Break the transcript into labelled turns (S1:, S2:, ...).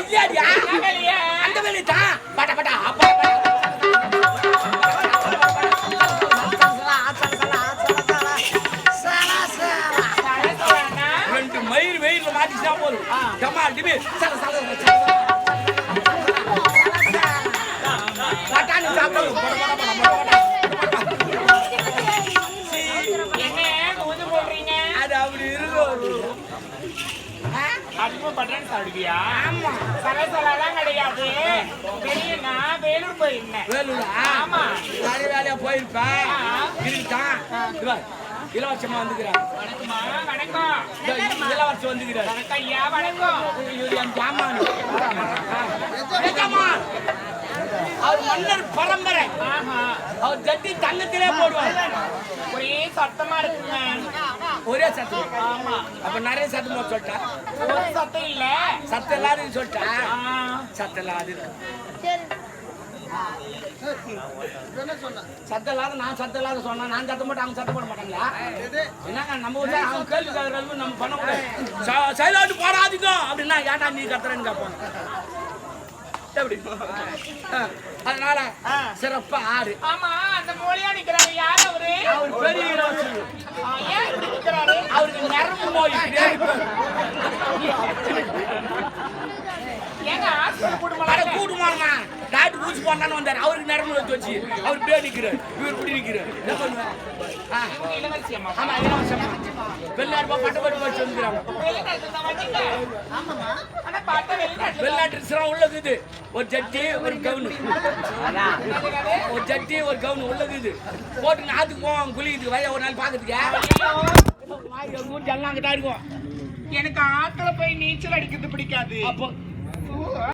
S1: இல்லையா அந்த வேலையை தான் பட்ட பட்டா ரெண்டு மயில் வெயில மாட்டிச்சா போதும் ஜமால் டிபி பட்டாணி சாப்பிடும் அது அப்படி இருக்கும்
S2: பட்டன் சாப்பிடுவியா?
S1: ஆமா
S2: சலசலாம் கிடையாது. பெரியண்ணா வேலூர் போயிருந்தேன்.
S1: வேலூரா? ஆமா நிறைய வேலையா போயிருப்பேன் இருக்கான் இளவரசமா வந்துக்கிறான்.
S2: வணக்கம்மா வணக்கம்.
S1: இளவரசம் வந்துக்கிறார்.
S2: வணக்கம் ஐயா வணக்கம்.
S1: என் ஜாமான் அவர் மன்னர் பரம்பரை. அவர் ஜட்டி தங்கத்திலே போடுவார்.
S2: ஒரே சத்தமா இருக்குங்க.
S1: ஒரே சத்தம்?
S2: ஆமா.
S1: அப்ப நிறைய சத்தம் போட்டு சொல்லிட்டா?
S2: ஒரு சத்தம் இல்ல.
S1: சத்தம் இல்லாதுன்னு சொல்லிட்டா? சத்தம் இல்லாது சத்தம் இல்லாத நான் சத்தம் இல்லாத சொன்னா நான் சத்தம் போட்டு அவங்க சத்தம் போட மாட்டாங்களா? என்னங்க நம்ம ஊர்ல அவங்க கேள்வி கேட்கறது நம்ம பண்ணக்கூடாது. சைலாட்டு போடாதீங்க அப்படின்னா ஏன்டா நீ கத்துறேன்னு கேட்பாங்க. எப்படி? அதனால சிறப்பா ஆடு.
S2: ஆமா அந்த மொழியா நிக்கிறாரு யார் அவரு?
S1: அவர் பெரிய இளவரசர்.
S2: ஏன் இப்படி நிக்கிறாரு?
S1: அவருக்கு நரம்பு நோய்.
S2: ஏங்க ஹாஸ்பிடல்
S1: கூட்டுமானா டாக்டர் ஊசி போனான்னு வந்தாரு. அவருக்கு நரம்பு நோய் வச்சு அவர் பேர் நிக்கிறார். இவர் இப்படி நிக்கிறார். என்ன பண்ணுவேன்?
S2: இளவரசி அம்மா.
S1: ஆமா இளவரசம். வெளிநாடு பட்டப்பட்டு வச்சு வந்துக்கிறாங்க. வெளிநாட்டு உள்ளது ஒரு ஜட்டி ஒரு கவுனு. ஒரு ஜட்டி ஒரு கவுனு உள்ளது போட்டு நாத்துக்கு போவாங்க குளிக்கிறதுக்கு வய ஒரு நாள் பாக்கிறதுக்கு எல்லாம் கிட்ட இருக்கும்.
S2: எனக்கு ஆத்துல போய் நீச்சல் அடிக்கிறது பிடிக்காது.
S1: அப்போ